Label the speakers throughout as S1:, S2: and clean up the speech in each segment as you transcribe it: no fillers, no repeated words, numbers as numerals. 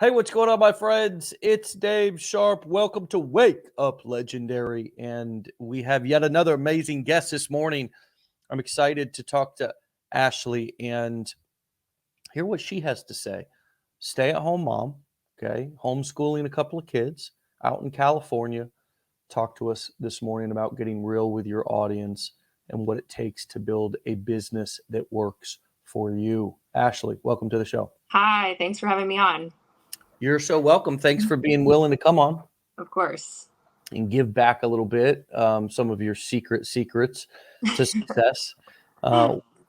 S1: Hey, what's going on, my friends? It's Dave Sharpe. Welcome to Wake Up Legendary. And we have yet another amazing guest this morning. I'm excited to talk to Ashlee and hear what she has to say. Stay at home mom, okay? Homeschooling a couple of kids out in California. Talk to us this morning about getting real with your audience and what it takes to build a business that works for you. Ashlee, welcome to the show.
S2: Hi, thanks for having me on.
S1: You're so welcome. Thanks for being willing to come on
S2: Of course.
S1: and give back a little bit, some of your secrets to success.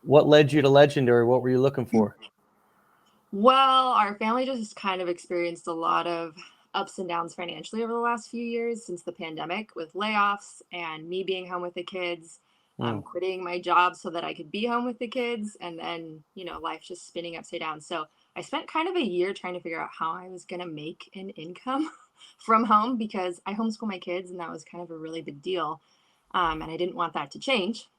S1: What led you to Legendary? What were you looking for?
S2: Well, our family just kind of experienced a lot of ups and downs financially over the last few years since the pandemic with layoffs and me being home with the kids,
S1: Mm.
S2: quitting my job so that I could be home with the kids, and then, life just spinning upside down. So I spent kind of a year trying to figure out how I was going to make an income from home because I homeschool my kids, and that was kind of a really big deal. And I didn't want that to change.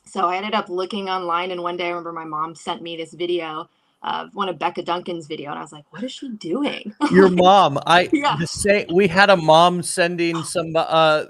S2: So I ended up looking online, and one day I remember my mom sent me this video of one of Becca Duncan's video, and I was like, "What is she doing?"
S1: Your mom,
S2: Yeah.
S1: we had a mom sending a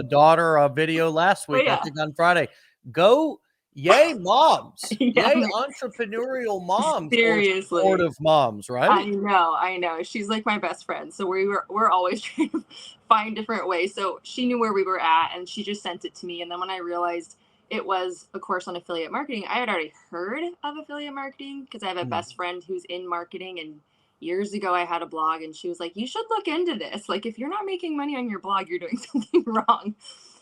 S1: daughter a video last
S2: Oh
S1: week, I
S2: yeah.
S1: think on Friday. Go, yay moms,
S2: Yeah.
S1: yay entrepreneurial moms or
S2: Seriously.
S1: supportive moms, right?
S2: I know. She's like my best friend. So we're always trying to find different ways. So she knew where we were at and she just sent it to me. And then when I realized it was a course on affiliate marketing, I had already heard of affiliate marketing because I have a
S1: Mm.
S2: best friend who's in marketing, and years ago I had a blog and she was like, "You should look into this. Like if you're not making money on your blog, you're doing something wrong."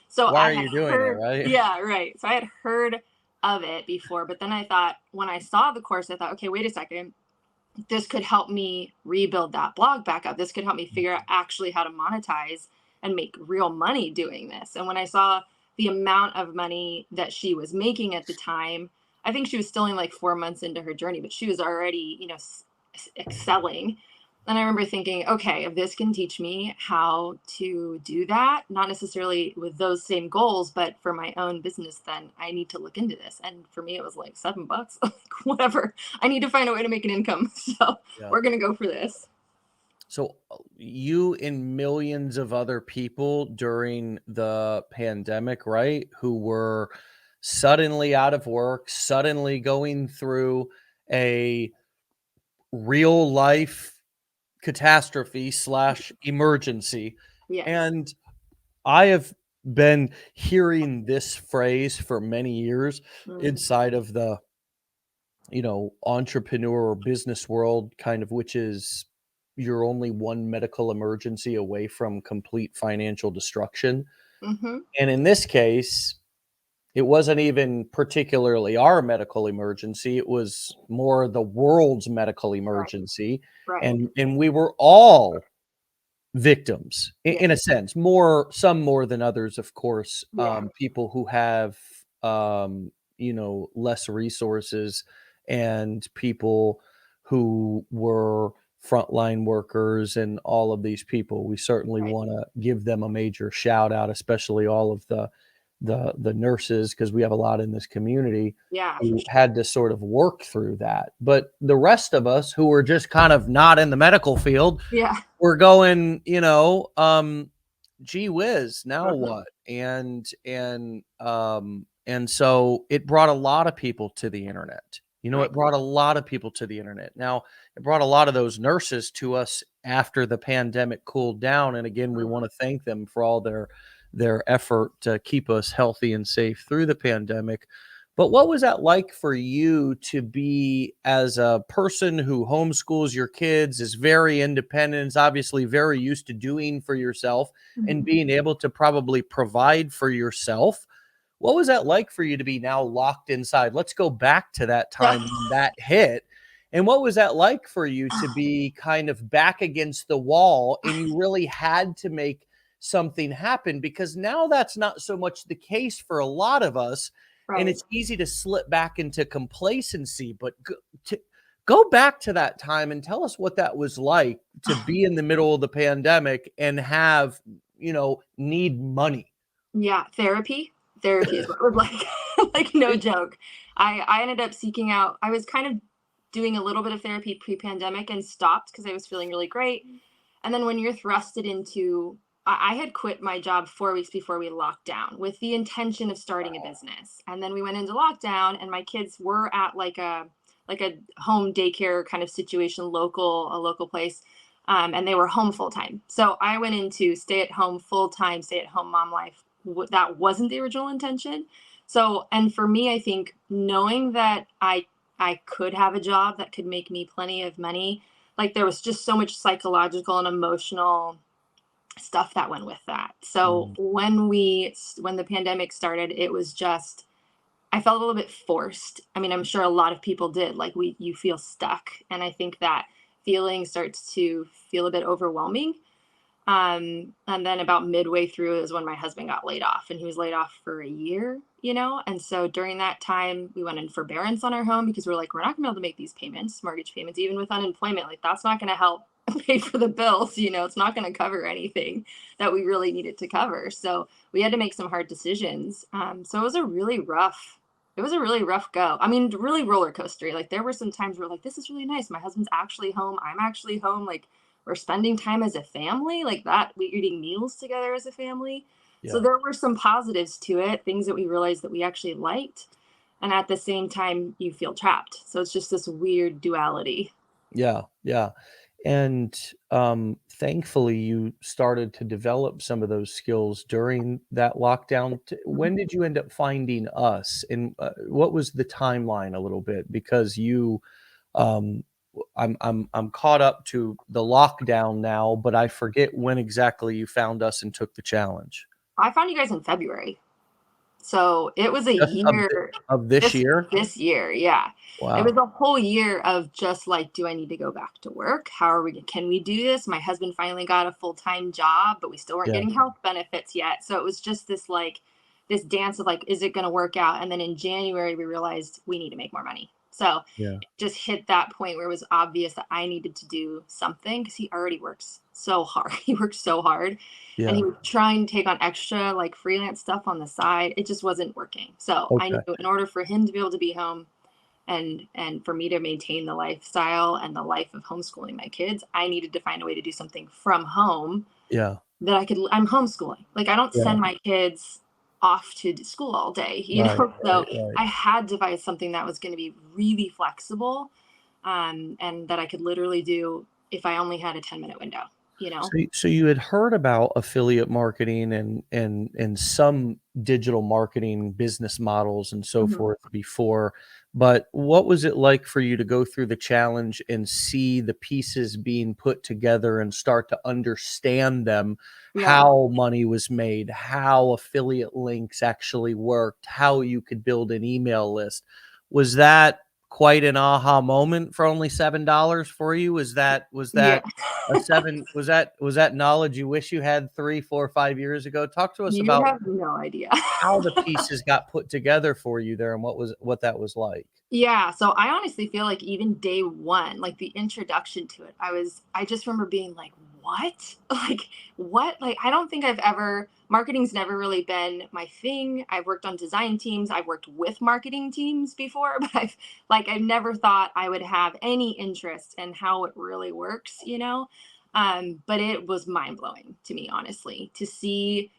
S2: So
S1: Why
S2: I
S1: are
S2: had
S1: you doing it,
S2: heard,
S1: right?
S2: yeah, right. So I had heard of it before, but then I thought when I saw the course, I thought, okay, wait a second, this could help me rebuild that blog back up. This could help me figure out actually how to monetize and make real money doing this. And when I saw the amount of money that she was making at the time, I think she was still in like 4 months into her journey, but she was already, excelling. And I remember thinking, okay, if this can teach me how to do that, not necessarily with those same goals, but for my own business, then I need to look into this. And for me, it was like $7, like whatever. I need to find a way to make an income. So
S1: Yeah.
S2: we're going to go for this.
S1: So you and millions of other people during the pandemic, right, who were suddenly out of work, suddenly going through a real life catastrophe slash emergency.
S2: Yes.
S1: And I have been hearing this phrase for many years
S2: Mm,
S1: inside of the, entrepreneur or business world, kind of, which is you're only one medical emergency away from complete financial destruction.
S2: mm-hmm.
S1: And in this case, it wasn't even particularly our medical emergency. It was more the world's medical
S2: Right.
S1: emergency.
S2: Right.
S1: And we were all victims in a
S2: Yes.
S1: sense, some more than others, of course.
S2: Yeah.
S1: People who have, less resources and people who were frontline workers and all of these people. We certainly
S2: Right.
S1: want to give them a major shout out, especially all of the nurses, because we have a lot in this community
S2: Yeah, for
S1: who
S2: sure.
S1: had to sort of work through that. But the rest of us who were just kind of not in the medical field,
S2: Yeah.
S1: we're going, gee whiz, now
S2: Mhm.
S1: what? And so it brought a lot of people to the internet.
S2: Right.
S1: It brought a lot of people to the internet. Now, it brought a lot of those nurses to us after the pandemic cooled down. And again, we want
S2: Mhm.
S1: to thank them for all their effort to keep us healthy and safe through the pandemic. But what was that like for you to be, as a person who homeschools your kids, is very independent, is obviously very used to doing for yourself and
S2: Mhm.
S1: being able to probably provide for yourself? What was that like for you to be now locked inside? Let's go back to that time when that hit. And what was that like for you to be kind of back against the wall and you really had to make something happen? Because now that's not so much the case for a lot of us. And
S2: Right.
S1: it's easy to slip back into complacency, but go back to that time and tell us what that was like to be in the middle of the pandemic and have, need money.
S2: Yeah, therapy. Therapy is what it was like. Like, no joke. I ended up seeking out, I was kind of doing a little bit of therapy pre-pandemic and stopped because I was feeling really great. And then when you're thrusted into, I had quit my job 4 weeks before we locked down with the intention of starting a business. And then we went into lockdown, and my kids were at like a home daycare kind of situation, a local place. And they were home full time. So I went into stay at home full time, stay at home mom life. That wasn't the original intention. So, and for me, I think knowing that I could have a job that could make me plenty of money, like there was just so much psychological and emotional stuff that went with that. So when the pandemic started, it was just, I felt a little bit forced. I mean, I'm sure a lot of people did. Like you feel stuck, and I think that feeling starts to feel a bit overwhelming. And then about midway through is when my husband got laid off, and he was laid off for a year, And so during that time, we went in forbearance on our home because we're like, we're not gonna be able to make these payments, mortgage payments, even with unemployment. Like that's not gonna help pay for the bills, It's not gonna cover anything that we really needed to cover. So we had to make some hard decisions. So it was a really rough go. I mean, really roller coaster. Like there were some times where like, this is really nice. My husband's actually home. I'm actually home. Like we're spending time as a family like that. We're eating meals together as a family. So
S1: Yeah.
S2: there were some positives to it, things that we realized that we actually liked. And at the same time, you feel trapped. So it's just this weird duality.
S1: Yeah. Yeah. And thankfully, you started to develop some of those skills during that lockdown. When did you end up finding us, and what was the timeline a little bit? Because um, I'm caught up to the lockdown now, but I forget when exactly you found us and took the challenge.
S2: I found you guys in February. So it was a
S1: Just
S2: year
S1: of this
S2: this
S1: year.
S2: this year, yeah. It was
S1: Wow.
S2: a whole year of just like, do I need to go back to work? Can we do this? My husband finally got a full-time job, but we still weren't
S1: Yeah.
S2: getting health benefits yet. So it was just this dance of like, is it going to work out? And then in January, we realized we need to make more money. So
S1: Yeah.
S2: it just hit that point where it was obvious that I needed to do something because he already works so hard. He works so hard, and
S1: Yeah.
S2: he was trying to take on extra like freelance stuff on the side. It just wasn't working. So I
S1: Okay.
S2: knew in order for him to be able to be home and for me to maintain the lifestyle and the life of homeschooling my kids, I needed to find a way to do something from home
S1: Yeah.
S2: that I'm homeschooling. Like I don't
S1: Yeah.
S2: send my kids off to school all day,
S1: Right.
S2: So
S1: Right. Right.
S2: I had to find something that was going to be really flexible, and that I could literally do if I only had a 10-minute window,
S1: So you had heard about affiliate marketing and some digital marketing business models and so
S2: Mhm.
S1: forth before, but what was it like for you to go through the challenge and see the pieces being put together and start to understand them,
S2: Yeah.
S1: how money was made, how affiliate links actually worked, how you could build an email list? Was that quite an aha moment for only $7 for you? Was that
S2: Yeah.
S1: a 7 was that knowledge you wish you had 3, 4, 5 years ago? Talk to us
S2: You
S1: about
S2: have no idea.
S1: how the pieces got put together for you there and what that was like.
S2: Yeah, so I honestly feel like even day one, like the introduction to it, I just remember being like, "What? Like, what?" Like, I don't think marketing's never really been my thing. I've worked on design teams, I've worked with marketing teams before, but I've never thought I would have any interest in how it really works, But it was mind-blowing to me, honestly, to see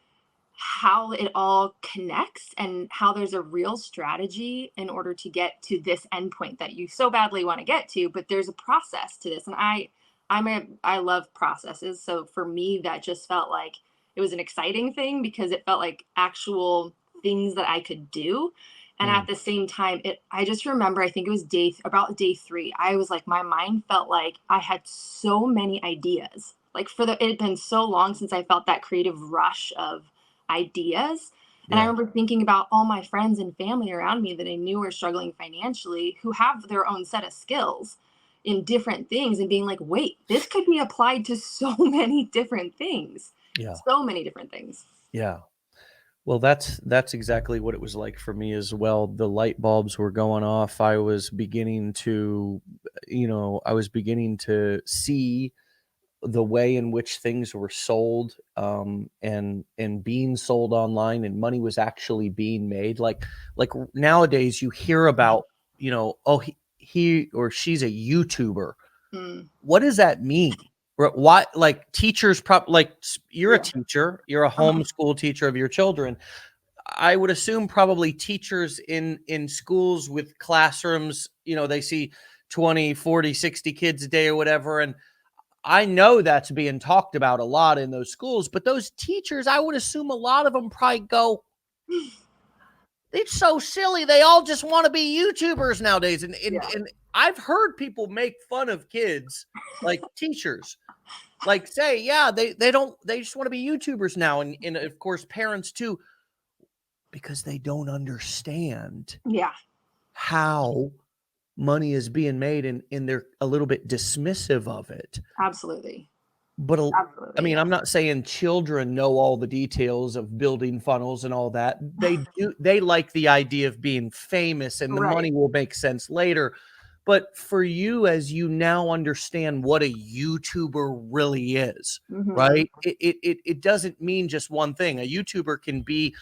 S2: how it all connects and how there's a real strategy in order to get to this endpoint that you so badly want to get to, but there's a process to this. And I love processes, so for me that just felt like it was an exciting thing because it felt like actual things that I could do. And
S1: Mm,
S2: at the same time, I just remember, I think it was about day 3, I was like, my mind felt like I had so many ideas, like it had been so long since I felt that creative rush of ideas. And I
S1: yeah,
S2: remember thinking about all my friends and family around me that I knew were struggling financially who have their own set of skills in different things, and being like, wait, this could be applied to so many different things.
S1: yeah,
S2: So many different things.
S1: yeah. Well, that's exactly what it was like for me as well. The light bulbs were going off. I was beginning to see the way in which things were sold, and being sold online, and money was actually being made. Like nowadays, you hear about, oh, he or she's a YouTuber.
S2: Mm,
S1: What does that mean? Why, like teachers, like you're a
S2: yeah.
S1: teacher, you're a
S2: Uh-huh.
S1: homeschool teacher of your children. I would assume probably teachers in schools with classrooms, they see 20, 40, 60 kids a day or whatever. And I know that's being talked about a lot in those schools, but those teachers, I would assume a lot of them probably go, it's so silly. They all just want to be YouTubers nowadays.
S2: Yeah.
S1: And I've heard people make fun of kids, like teachers, like say, yeah, they just want to be YouTubers now. And of course, parents too, because they don't understand
S2: Yeah.
S1: how money is being made, and they're a little bit dismissive of it.
S2: Absolutely.
S1: But I
S2: Absolutely.
S1: mean,
S2: Yeah.
S1: I'm not saying children know all the details of building funnels and all that. They do. They like the idea of being famous, and the
S2: Right.
S1: money will make sense later. But for you, as you now understand what a YouTuber really is,
S2: Hmm.
S1: right? It doesn't mean just one thing. A YouTuber can be,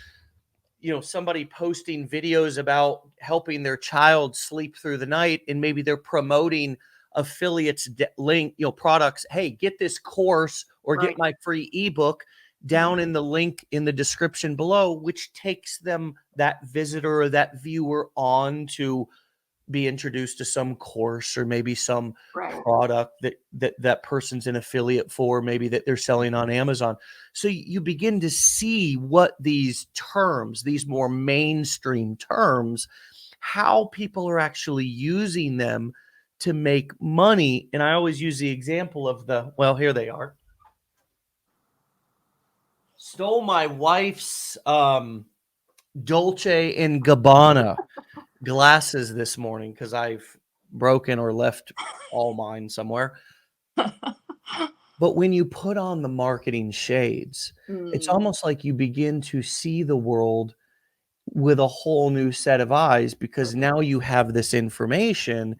S1: somebody posting videos about helping their child sleep through the night, and maybe they're promoting affiliates link, products. Hey, get this course or get
S2: Right.
S1: my free ebook down in the link in the description below, which takes them, that visitor or that viewer, on to be introduced to some course or maybe some
S2: Right.
S1: product that person's an affiliate for, maybe that they're selling on Amazon. So you begin to see what these terms, these more mainstream terms, how people are actually using them to make money. And I always use the example of well, here they are. Stole my wife's Dolce and Gabbana glasses this morning because I've broken or left all mine somewhere. But when you put on the marketing shades, it's
S2: Mm,
S1: almost like you begin to see the world with a whole new set of eyes, because now you have this information.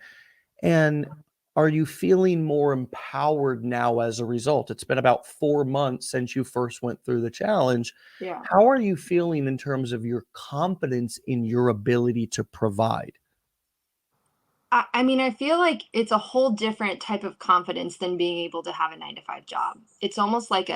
S1: And are you feeling more empowered now as a result? It's been about 4 months since you first went through the challenge.
S2: yeah.
S1: How are you feeling in terms of your confidence in your ability to provide?
S2: I mean, I feel like it's a whole different type of confidence than being able to have a 9 to 5 job. It's almost like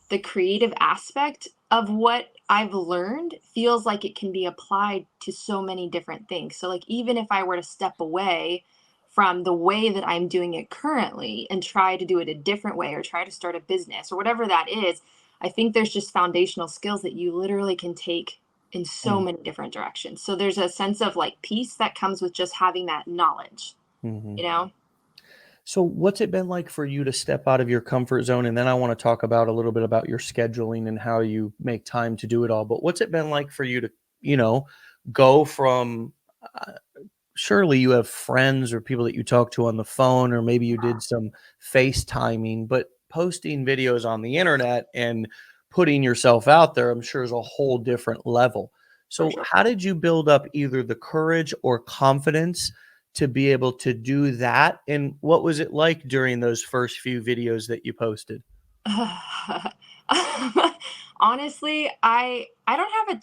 S2: the creative aspect of what I've learned feels like it can be applied to so many different things. So, like, even if I were to step away from the way that I'm doing it currently and try to do it a different way or try to start a business or whatever that is, I think there's just foundational skills that you literally can take in so
S1: Mm,
S2: many different directions. So there's a sense of like peace that comes with just having that knowledge,
S1: mhm.
S2: you know?
S1: So what's it been like for you to step out of your comfort zone? And then I want to talk about a little bit about your scheduling and how you make time to do it all. But what's it been like for you to, you know, go from, uh, surely you have friends or people that you talk to on the phone, or maybe you did some FaceTiming, but posting videos on the internet and putting yourself out there, I'm sure, is a whole different level.
S2: For
S1: So
S2: sure.
S1: how did you build up either the courage or confidence to be able to do that? And what was it like during those first few videos that you posted?
S2: Honestly, I don't have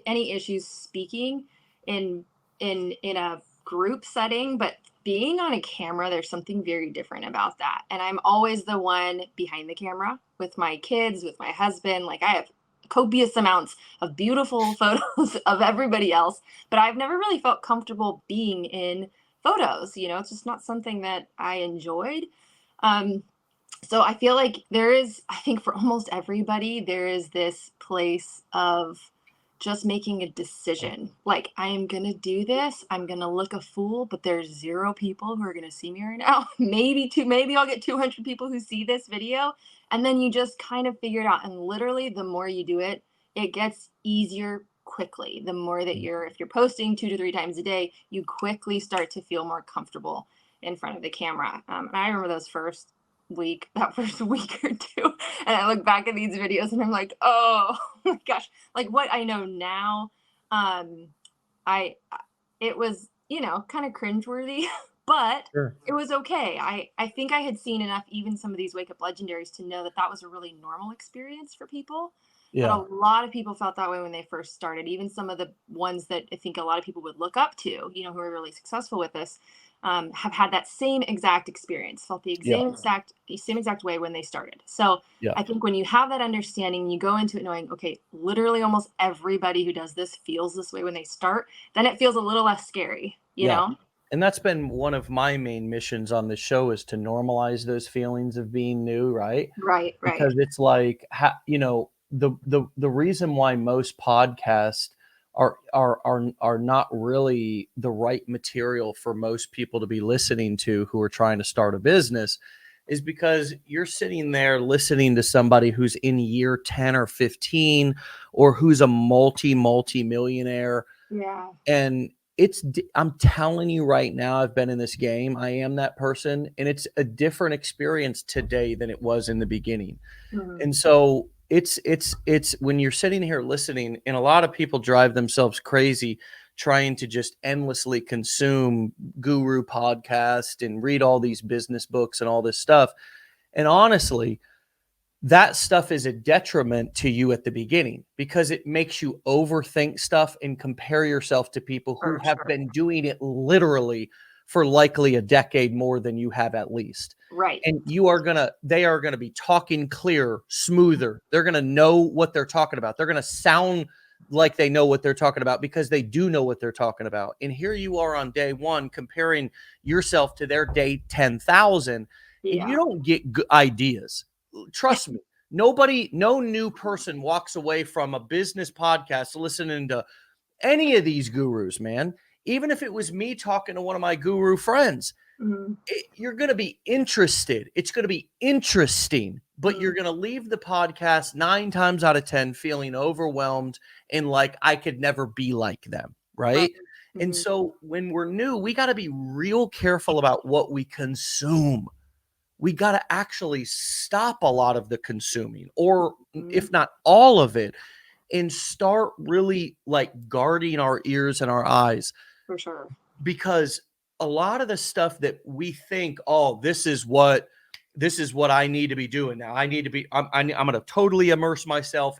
S2: any issues speaking in in a group setting, but being on a camera, there's something very different about that. And I'm always the one behind the camera with my kids, with my husband. Like, I have copious amounts of beautiful photos of everybody else, but I've never really felt comfortable being in photos. It's just not something that I enjoyed. Um, so I feel like I think for almost everybody, there is this place of just making a decision. Like, I am going to do this. I'm going to look a fool, but there's 0 people who are going to see me right now. Maybe I'll get 200 people who see this video. And then you just kind of figure it out. And literally, the more you do it, it gets easier quickly. The more that if you're posting 2 to 3 times a day, you quickly start to feel more comfortable in front of the camera. And I remember that first week or two, and I look back at these videos and I'm like, oh my gosh, like what I know now. Um i it was, kind of cringeworthy, but
S1: Sure.
S2: it was okay. I think I had seen enough, even some of these wake up legendaries, to know that that was a really normal experience for people. But
S1: Yeah.
S2: a lot of people felt that way when they first started. Even some of the ones that I think a lot of people would look up to, you know, who are really successful with this, have had that same exact experience, felt the
S1: Yeah.
S2: same exact way when they started. So
S1: Yeah.
S2: I think when you have that understanding, you go into it knowing, okay, literally almost everybody who does this feels this way when they start, then it feels a little less scary, you
S1: Yeah.
S2: know?
S1: And that's been one of my main missions on the show, is to normalize those feelings of being new, right?
S2: Right, right.
S1: Because it's like, you know, the reason why most podcasts are not really the right material for most people to be listening to who are trying to start a business is because you're sitting there listening to somebody who's in year 10 or 15, or who's a multi millionaire.
S2: Yeah.
S1: And I'm telling you right now, I've been in this game. I am that person, and it's a different experience today than it was in the beginning.
S2: Mhm.
S1: And so it's when you're sitting here listening, and a lot of people drive themselves crazy trying to just endlessly consume guru podcast and read all these business books and all this stuff. And honestly, that stuff is a detriment to you at the beginning, because it makes you overthink stuff and compare yourself to people who
S2: For
S1: have
S2: sure.
S1: been doing it literally for likely a decade more than you have at least.
S2: Right.
S1: And they are gonna be talking clearer, smoother. They're gonna know what they're talking about. They're gonna sound like they know what they're talking about, because they do know what they're talking about. And here you are on day one comparing yourself to their day 10,000, and you
S2: Yeah.
S1: don't get good ideas. Trust me, no new person walks away from a business podcast listening to any of these gurus, man. Even if it was me talking to one of my guru friends,
S2: Mhm.
S1: you're going to be interested. It's going to be interesting, but you're
S2: Mhm.
S1: going to leave the podcast 9 times out of 10 feeling overwhelmed and like I could never be like them.
S2: Right.
S1: Right. And
S2: Mhm.
S1: so when we're new, we got to be real careful about what we consume. We got to actually stop a lot of the consuming, or
S2: Mhm.
S1: if not all of it, and start really like guarding our ears and our eyes,
S2: For sure.
S1: because a lot of the stuff that we think, oh, this is what I need to be doing now. I need to be, I'm going to totally immerse myself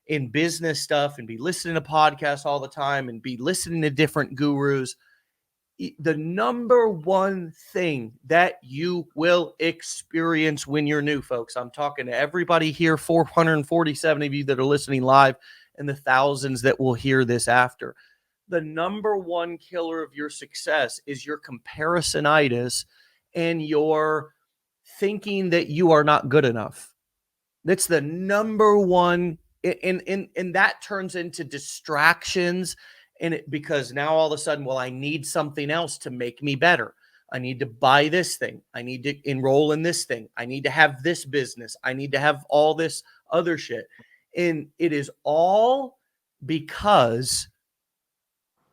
S1: in business stuff and be listening to podcasts all the time and be listening to different gurus. The number one thing that you will experience when you're new, folks, I'm talking to everybody here, 447 of you that are listening live, and the thousands that will hear this after. The number one killer of your success is your comparisonitis and your thinking that you are not good enough. That's the number one, and that turns into distractions. And because now all of a sudden, well, I need something else to make me better. I need to buy this thing. I need to enroll in this thing. I need to have this business. I need to have all this other shit. And it is all because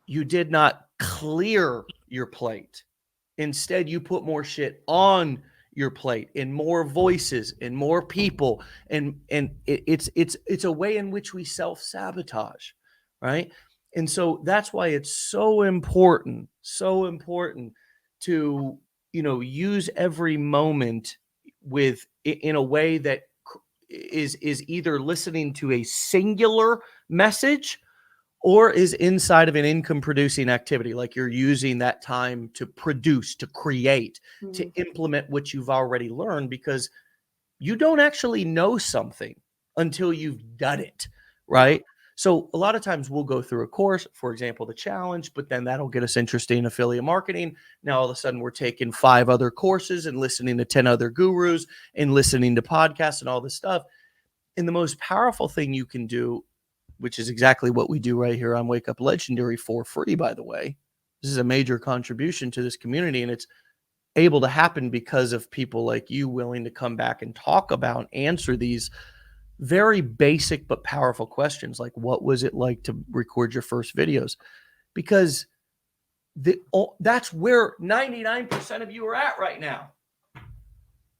S1: you did not clear your plate. Instead, you put more shit on your plate, and more voices and more people, and it's a way in which we self-sabotage, right? And so that's why it's so important to, use every moment in a way that is either listening to a singular message, or is inside of an income producing activity, like you're using that time to produce, to create, to
S2: Mhm.
S1: implement what you've already learned, because you don't actually know something until you've done it,
S2: Right.
S1: right? So a lot of times we'll go through a course, for example, the challenge, but then that'll get us interested in affiliate marketing. Now all of a sudden we're taking 5 other courses and listening to 10 other gurus and listening to podcasts and all this stuff. And the most powerful thing you can do, which is exactly what we do right here on Wake Up Legendary for free, by the way. This is a major contribution to this community, and it's able to happen because of people like you willing to come back and talk about, answer these very basic but powerful questions, like what was it like to record your first videos? Because that's where 99% of you are at right now.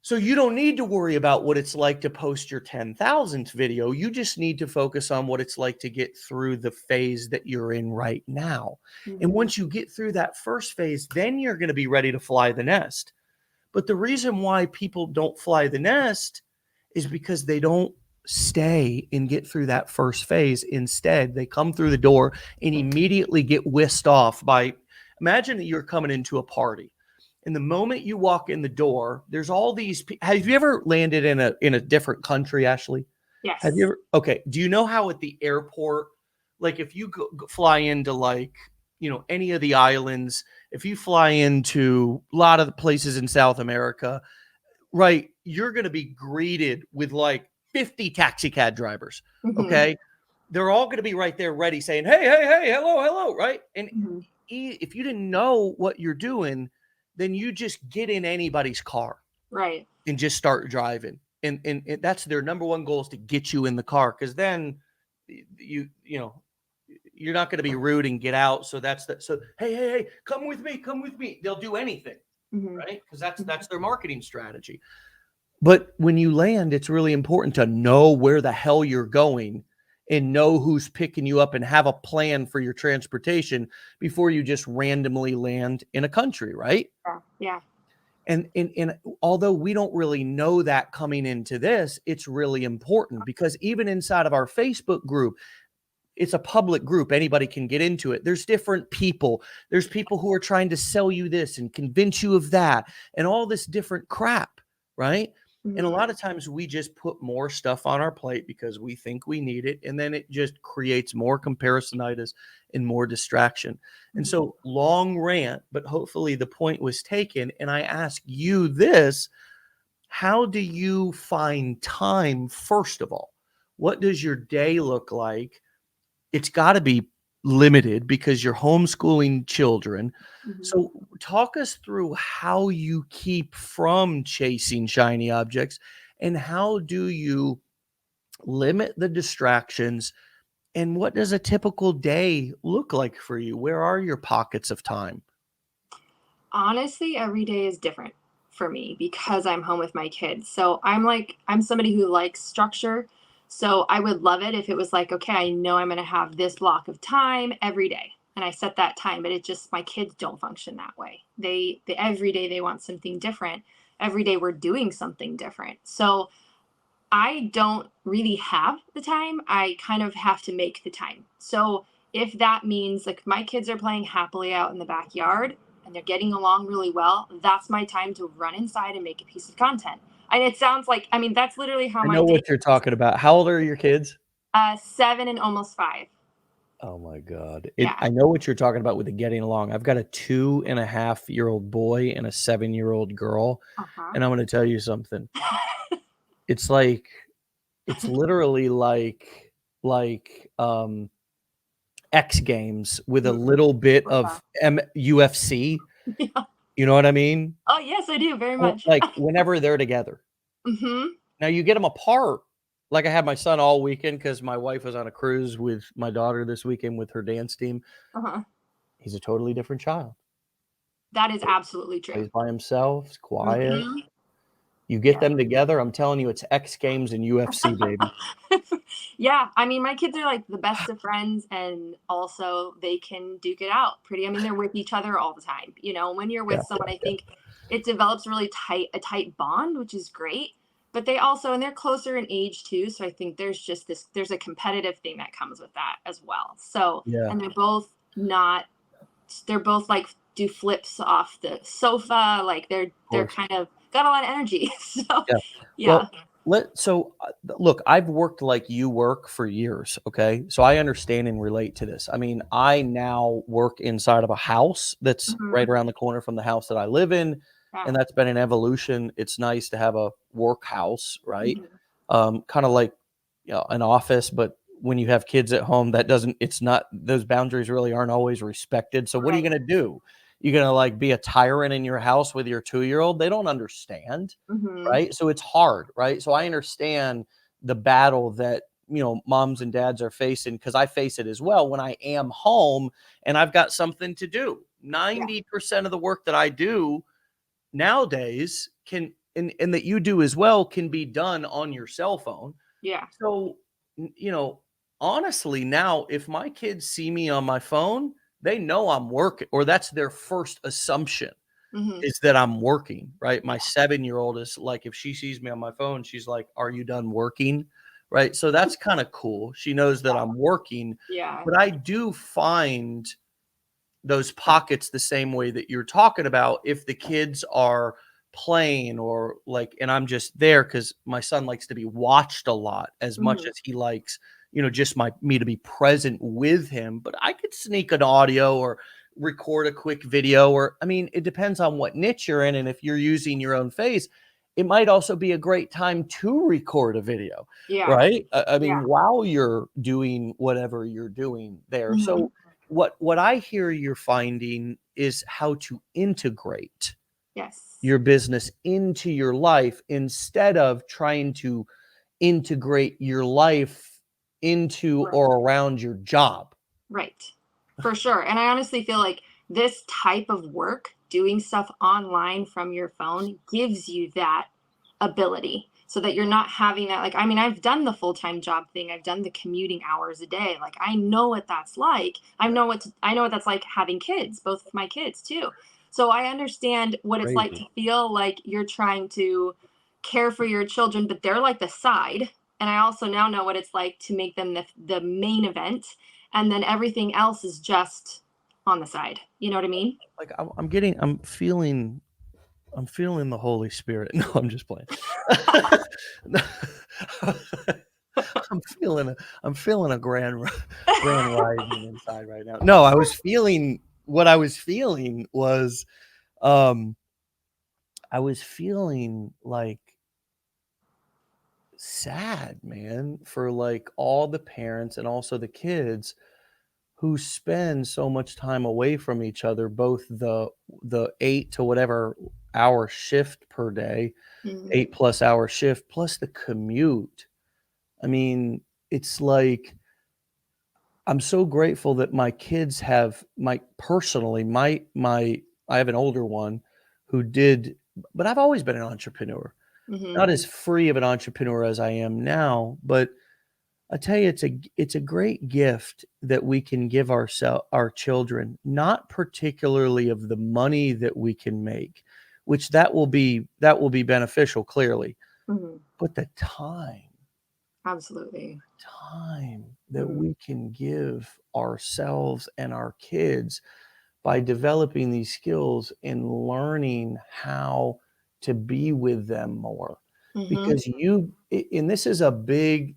S1: So you don't need to worry about what it's like to post your 10,000th video. You just need to focus on what it's like to get through the phase that you're in right now. And
S2: Mhm.
S1: once you get through that first phase, then you're going to be ready to fly the nest. But the reason why people don't fly the nest is because they don't stay and get through that first phase. Instead, they come through the door and immediately get whisked off by, imagine that you're coming into a party. And the moment you walk in the door, there's all these. Have you ever landed in a different country, Ashlee?
S2: Yes.
S1: Have you ever? Okay. Do you know how at the airport, like if you fly into like, any of the islands, if you fly into a lot of the places in South America, right, you're going to be greeted with like 50 taxi cab drivers. Okay. They're all going to be right there ready saying, hey, hey, hey, hello, hello. Right. And if you didn't know what you're doing, then you just get in anybody's car.
S2: Right.
S1: And just start driving. And that's their number one goal, is to get you in the car. Cause then you're not going to be rude and get out. So so, hey, come with me. They'll do anything. Right. Cause that's their marketing strategy. But when you land, it's really important to know where the hell you're going and know who's picking you up and have a plan for your transportation before you just randomly land in a country. Right.
S2: Yeah.
S1: And although we don't really know that coming into this, it's really important, because even inside of our Facebook group, it's a public group. Anybody can get into it. There's different people. There's people who are trying to sell you this and convince you of that and all this different crap, right? And a lot of times we just put more stuff on our plate because we think we need it. And then it just creates more comparisonitis and more distraction. And so, long rant, but hopefully the point was taken. And I ask you this: how do you find time, first of all? What does your day look like? It's got to be limited because you're homeschooling children. So talk us through how you keep from chasing shiny objects, and how do you limit the distractions, and what does a typical day look like for you? Where are your pockets of time?
S2: Honestly, every day is different for me because I'm home with my kids. So I'm somebody who likes structure. So I would love it if it was like, okay, I know I'm going to have this block of time every day. And I set that time, but my kids don't function that way. They every day they want something different. Every day we're doing something different. So I don't really have the time. I kind of have to make the time. So if that means like my kids are playing happily out in the backyard and they're getting along really well, that's my time to run inside and make a piece of content. And it sounds like, I mean, that's literally how
S1: I
S2: my
S1: know
S2: day
S1: what you're talking about. How old are your kids?
S2: 7 and almost 5.
S1: Oh my God.
S2: Yeah.
S1: I know what you're talking about with the getting along. I've got a 2.5-year-old boy and a 7-year-old girl. And I'm going to tell you something. It's literally like X Games with a little bit of UFC.
S2: Yeah.
S1: You know what I mean?
S2: Oh, yes, I do very much.
S1: Like whenever they're together. Now you get them apart. Like I had my son all weekend because my wife was on a cruise with my daughter this weekend with her dance team. He's a totally different child.
S2: That is absolutely true.
S1: Plays by himself. He's quiet. You get them together, I'm telling you, it's X Games and UFC, baby.
S2: Yeah, I mean, my kids are like the best of friends, and also they can duke it out pretty. I mean, they're with each other all the time. When you're with someone, I think it develops really a tight bond, which is great. But and they're closer in age too. So I think there's a competitive thing that comes with that as well. So, and they're both like do flips off the sofa. Like they're kind of got a lot of energy. So, yeah.
S1: Well, look, I've worked like you work for years. Okay. So I understand and relate to this. I mean, I now work inside of a house that's right around the corner from the house that I live in. And that's been an evolution. It's nice to have a work house, right? Kind of like an office, but when you have kids at home, those boundaries really aren't always respected. So what are you going to do? You're going to like be a tyrant in your house with your 2-year-old? They don't understand, right? So it's hard, right? So I understand the battle that, moms and dads are facing, because I face it as well when I am home and I've got something to do. 90% of the work that I do nowadays and that you do as well can be done on your cell phone.
S2: Yeah.
S1: So, honestly, now if my kids see me on my phone, they know I'm working, or that's their first assumption is that I'm working, right? My 7-year-old is like, if she sees me on my phone, she's like, "Are you done working?" right? So that's kind of cool. She knows that I'm working,
S2: Yeah.
S1: but I do find those pockets the same way that you're talking about. If the kids are playing or like, and I'm just there because my son likes to be watched a lot as much
S2: Mhm.
S1: as he likes, just me to be present with him. But I could sneak an audio or record a quick video, or I mean, it depends on what niche you're in. And if you're using your own face, it might also be a great time to record a video,
S2: Yeah.
S1: right? I
S2: Yeah.
S1: mean, while you're doing whatever you're doing there.
S2: Mhm.
S1: So what I hear you're finding is how to integrate
S2: Yes.
S1: your business into your life instead of trying to integrate your life into
S2: Right.
S1: or around your job.
S2: Right. For sure. And I honestly feel like this type of work, doing stuff online from your phone, gives you that ability so that you're not having that. Like, I mean, I've done the full time job thing, I've done the commuting hours a day. Like, I know what that's like. I know what that's like having kids, both of my kids too. So I understand what it's like to
S1: Crazy.
S2: feel like you're trying to care for your children, but they're like the side. And I also now know what it's like to make them the main event, and then everything else is just on the side. You know what I mean?
S1: Like I'm feeling the Holy Spirit. No, I'm just playing. No. I'm feeling a grand rising inside right now. No, what I was feeling was um I was feeling like sad, man, for like all the parents and also the kids who spend so much time away from each other, both the 8 to whatever hour shift per day,
S2: Mhm.
S1: 8+ hour shift plus the commute. I mean, it's like I'm so grateful that my kids have my I have an older one who did, but I've always been an entrepreneur.
S2: Mhm.
S1: Not as free of an entrepreneur as I am now, but I tell you, it's a great gift that we can give our children, not particularly of the money that we can make, which that will be beneficial clearly,
S2: Mhm.
S1: but the
S2: Absolutely.
S1: time that
S2: Mhm.
S1: we can give ourselves and our kids by developing these skills and learning how to be with them more.
S2: Mhm.
S1: Because and this is a big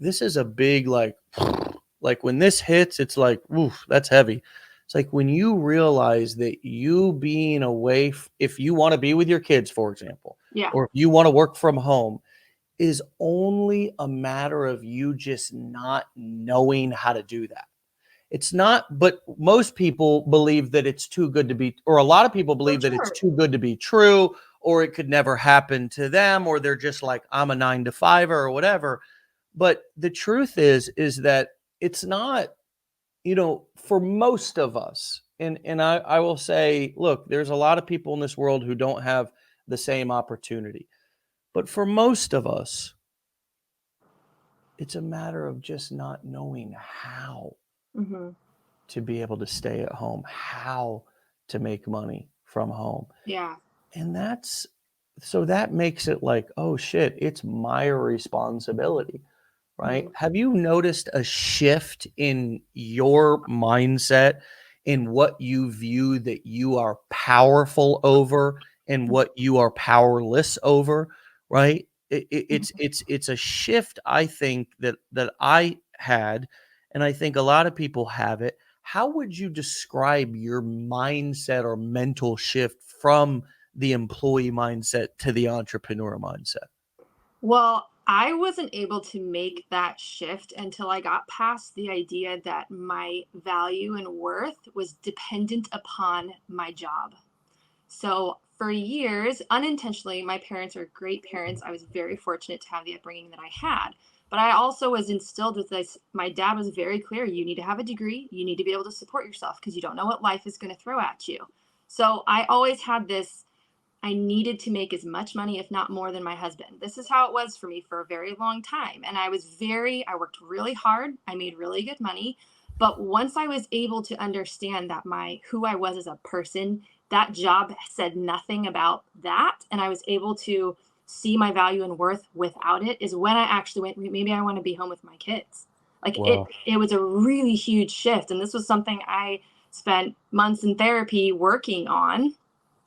S1: like when this hits, it's like, oof, that's heavy. It's like when you realize that you being away, if you want to be with your kids, for example,
S2: Yeah.
S1: or if you want to work from home, is only a matter of you just not knowing how to do that. It's not, but most people believe that it's too good to be, or a lot of people
S2: For
S1: believe that it's
S2: sure.
S1: too good to be true, or it could never happen to them, or they're just like, I'm a 9 to 5 or whatever. But the truth is that it's not, for most of us, and I will say, look, there's a lot of people in this world who don't have the same opportunity. But for most of us, it's a matter of just not knowing how
S2: Mhm.
S1: to be able to stay at home, how to make money from home.
S2: Yeah.
S1: And that makes it like, oh shit, it's my responsibility, right?
S2: Mhm.
S1: Have you noticed a shift in your mindset in what you view that you are powerful over and what you are powerless over, right? It's a shift, I think, that I had, and I think a lot of people have it. How would you describe your mindset or mental shift from the employee mindset to the entrepreneur mindset?
S2: Well, I wasn't able to make that shift until I got past the idea that my value and worth was dependent upon my job. So, for years, unintentionally, my parents are great parents. I was very fortunate to have the upbringing that I had. But I also was instilled with this. My dad was very clear: you need to have a degree, you need to be able to support yourself because you don't know what life is going to throw at you. So, I always had this. I needed to make as much money, if not more, than my husband. This is how it was for me for a very long time. And I worked really hard. I made really good money. But once I was able to understand that who I was as a person, that job said nothing about that. And I was able to see my value and worth without it is when I actually went, maybe I want to be home with my kids. Like
S1: Wow.
S2: it was a really huge shift. And this was something I spent months in therapy working on.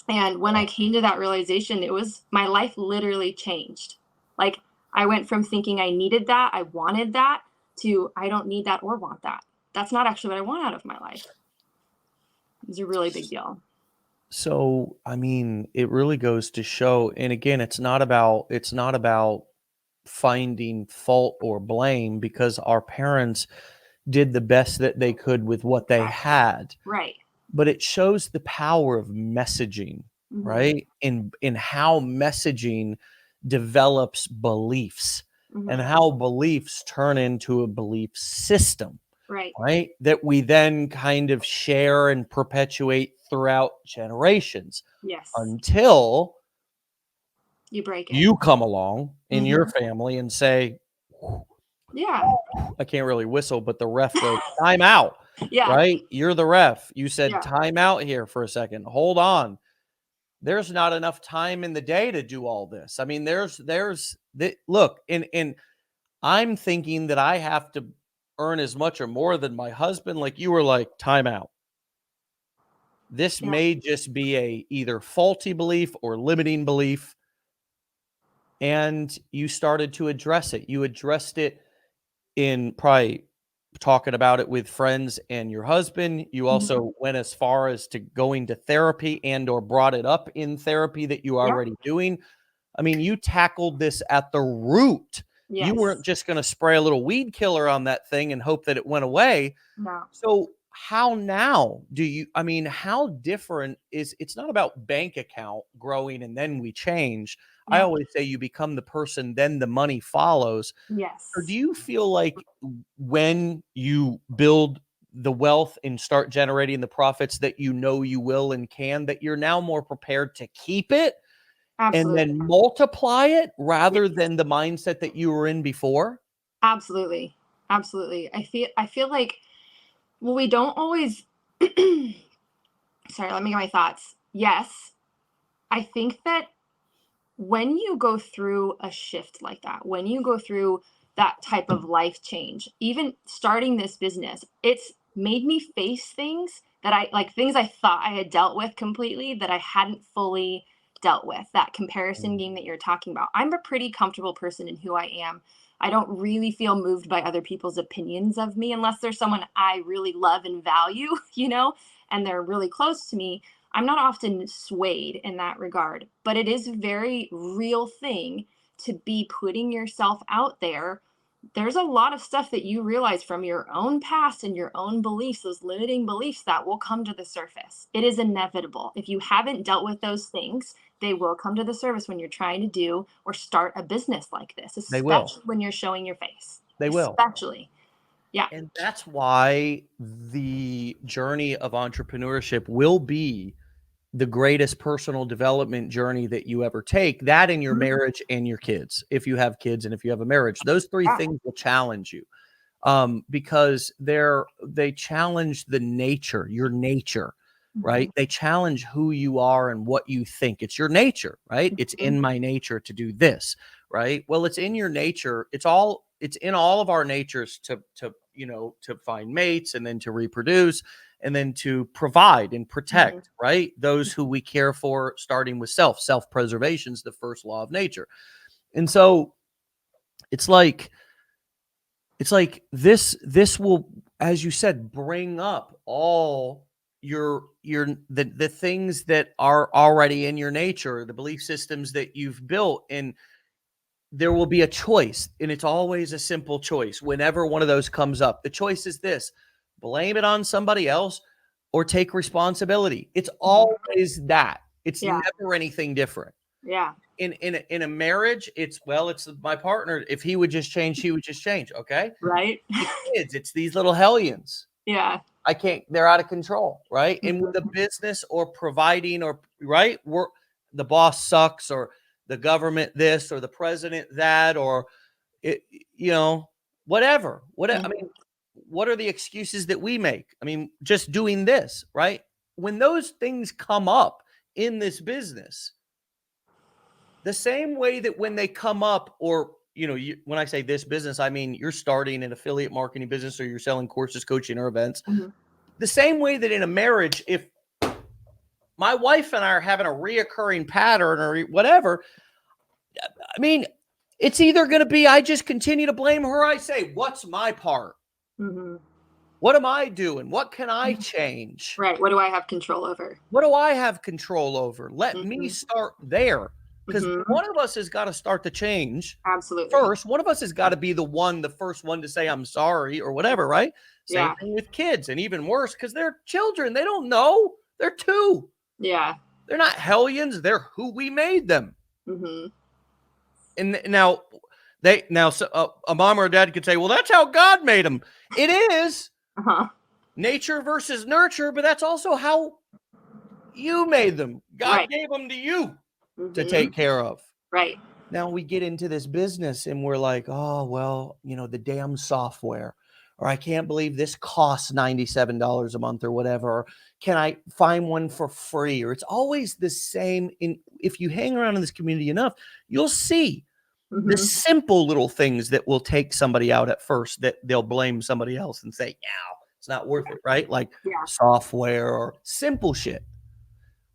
S2: And when I came to that realization, it was my life literally changed. Like I went from thinking I needed that, I wanted that, to I don't need that or want that. That's not actually what I want out of my life. It's a really big deal.
S1: So, I mean, it really goes to show, and again, it's not about finding fault or blame, because our parents did the best that they could with what they had.
S2: Right.
S1: But it shows the power of messaging,
S2: Mm-hmm.
S1: right? In how messaging develops beliefs, and
S2: Mm-hmm.
S1: how beliefs turn into a belief system,
S2: Right.
S1: right? That we then kind of share and perpetuate throughout generations
S2: Yes.
S1: until
S2: You break it.
S1: you come along in your
S2: Mm-hmm.
S1: family and say,
S2: Yeah.
S1: I can't really whistle, but the ref goes, time out,
S2: Yeah.
S1: right? You're the ref. You said
S2: Yeah.
S1: time out here for a second. Hold on. There's not enough time in the day to do all this. I mean, look, in I'm thinking that I have to earn as much or more than my husband. Like you were like, time out. This
S2: Yeah.
S1: may just be a either faulty belief or limiting belief. And you started to address it. You addressed it in probably talking about it with friends and your husband. You
S2: Mm-hmm.
S1: also went as far as to going to therapy and or brought it up in therapy that you were
S2: Yeah.
S1: already doing. I mean, you tackled this at the root. You weren't
S2: Yes.
S1: just going to spray a little weed killer on that thing and hope that it went away.
S2: No.
S1: So how now do you, I mean, how different is, it's not about bank account growing and then we change. I
S2: Yeah.
S1: always say you become the person, then the money follows. Or do
S2: Yes.
S1: you feel like when you build the wealth and start generating the profits that you know you will and can, that you're now more prepared to keep it and
S2: Absolutely.
S1: then multiply it rather
S2: Yes.
S1: than the mindset that you were in before?
S2: Absolutely. Absolutely. I feel like, well, we don't always sorry, let me get my thoughts. Yes. I think that when you go through a shift like that, when you go through that type of life change, even starting this business, it's made me face things that I like, things I thought I had dealt with completely that I hadn't fully dealt with. That comparison
S1: Mm.
S2: game that you're talking about. I'm a pretty comfortable person in who I am. I don't really feel moved by other people's opinions of me unless there's someone I really love and value, and they're really close to me. I'm not often swayed in that regard, but it is a very real thing to be putting yourself out there. There's a lot of stuff that you realize from your own past and your own beliefs, those limiting beliefs that will come to the surface. It is inevitable. If you haven't dealt with those things, they will come to the surface when you're trying to do or start a business like this,
S1: They will.
S2: especially when you're showing your face.
S1: They will.
S2: Especially. Yeah.
S1: And that's why the journey of entrepreneurship will be the greatest personal development journey that you ever take. That in your
S2: Mhm.
S1: marriage and your kids, if you have kids and if you have a marriage, those three
S2: Yeah.
S1: things will challenge you, because they challenge the nature, your nature, right?
S2: Mhm.
S1: They challenge who you are and what you think. It's your nature, right? It's
S2: Mhm.
S1: in my nature to do this, right? Well, it's in your nature. It's in all of our natures to find mates and then to reproduce and then to provide and
S2: Mhm.
S1: protect, right? Those who we care for, starting with self-preservation is the first law of nature. And so it's like this will, as you said, bring up all the things that are already in your nature, the belief systems that you've built, and there will be a choice, and it's always a simple choice whenever one of those comes up. The choice is this: blame it on somebody else or take responsibility. It's
S2: Mhm.
S1: always that. It's
S2: Yeah.
S1: never anything different.
S2: Yeah.
S1: In a marriage, it's my partner. If he would just change, he would just change. Okay.
S2: Right.
S1: The kids, it's these little hellions.
S2: Yeah.
S1: I can't, they're out of control, right? And with a
S2: Mhm.
S1: business or providing or right, the boss sucks or the government this or the president that or it, you know, whatever. I
S2: Mhm.
S1: mean, what are the excuses that we make? I mean, just doing this, right? When those things come up in this business, The same way that when they come up, or, when I say this business, I mean, you're starting an affiliate marketing business or you're selling courses, coaching, or events.
S2: Mm-hmm.
S1: The same way that in a marriage, if my wife and I are having a reoccurring pattern or whatever, I mean, it's either going to be, I just continue to blame her. I say, what's my part?
S2: Mm-hmm.
S1: What am I doing? What can I change?
S2: Right. What do I have control over?
S1: What do I have control over? Let me start there. Because one of us has got to start the change.
S2: Absolutely.
S1: First, one of us has got to be the first one to say, I'm sorry or whatever, right? Same thing with kids. And even worse, because they're children. They don't know. They're 2.
S2: Yeah.
S1: They're not hellions. They're who we made them.
S2: Mm-hmm.
S1: And now a mom or a dad could say, well, that's how God made them. It is nature versus nurture, but that's also how you made them. God gave them to you to take care of.
S2: Right.
S1: Now we get into this business and we're like, oh, well, the damn software, or I can't believe this costs $97 a month or whatever. Or can I find one for free? Or it's always the same. If you hang around in this community enough, you'll see the simple little things that will take somebody out at first, that they'll blame somebody else and say, yeah, it's not worth it, right? Like software or simple shit.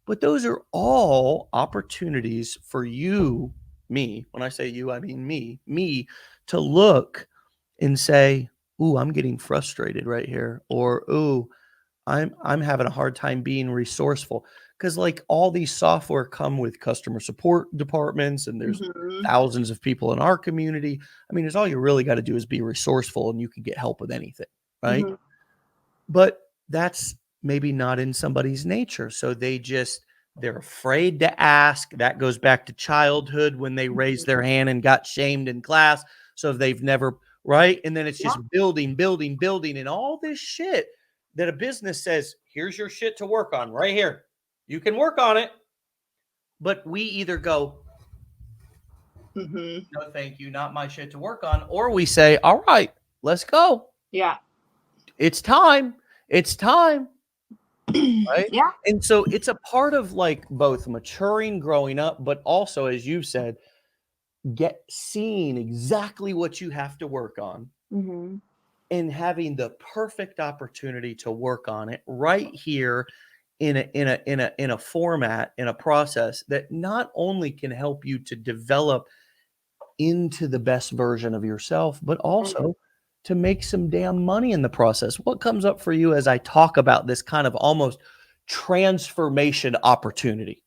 S1: But those are all opportunities for you, me. When I say you, I mean me to look and say, ooh, I'm getting frustrated right here. Or, ooh, I'm having a hard time being resourceful. Because like all these software come with customer support departments, and there's thousands of people in our community. I mean, it's all you really got to do is be resourceful, and you can get help with anything, right? But that's maybe not in somebody's nature. So they're afraid to ask. That goes back to childhood when they raised their hand and got shamed in class. So they've never, right? And then it's just building, and all this shit that a business says, here's your shit to work on right here. You can work on it. But we either go, no, thank you, not my shit to work on. Or we say, all right, let's go.
S2: Yeah.
S1: It's time. Right?
S2: Yeah.
S1: And so it's a part of like both maturing, growing up, but also, as you said, seeing exactly what you have to work on and having the perfect opportunity to work on it right here in a format, in a process that not only can help you to develop into the best version of yourself, but also to make some damn money in the process. What comes up for you as I talk about this kind of almost transformation opportunity?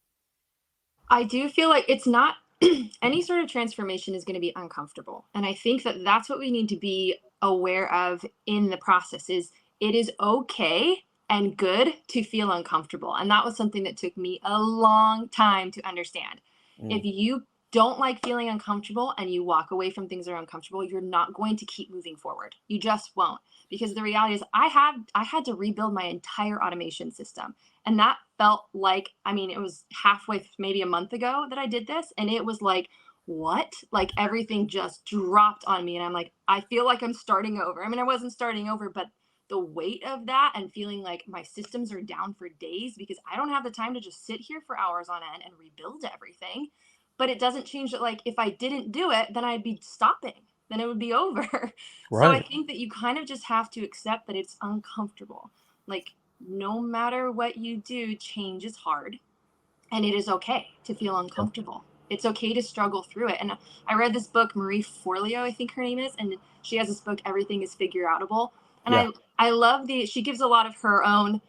S2: I do feel like it's not any sort of transformation is going to be uncomfortable. And I think that that's what we need to be aware of in the process. Is it is okay and good to feel uncomfortable. And that was something that took me a long time to understand. If you don't like feeling uncomfortable and you walk away from things that are uncomfortable, you're not going to keep moving forward. You just won't. Because the reality is I had to rebuild my entire automation system. And that felt like, I mean, it was halfway, maybe a month ago that I did this. And it was like, what? Like everything just dropped on me. And I'm like, I feel like I'm starting over. I mean, I wasn't starting over, but the weight of that and feeling like my systems are down for days because I don't have the time to just sit here for hours on end and rebuild everything. But it doesn't change that, like, if I didn't do it, then I'd be stopping. Then it would be over. Right. So I think that you kind of just have to accept that it's uncomfortable. Like, no matter what you do, change is hard. And it is okay to feel uncomfortable. It's okay to struggle through it. And I read this book, Marie Forleo, I think her name is, and she has this book, Everything is Figure Outable. And I love she gives a lot of her own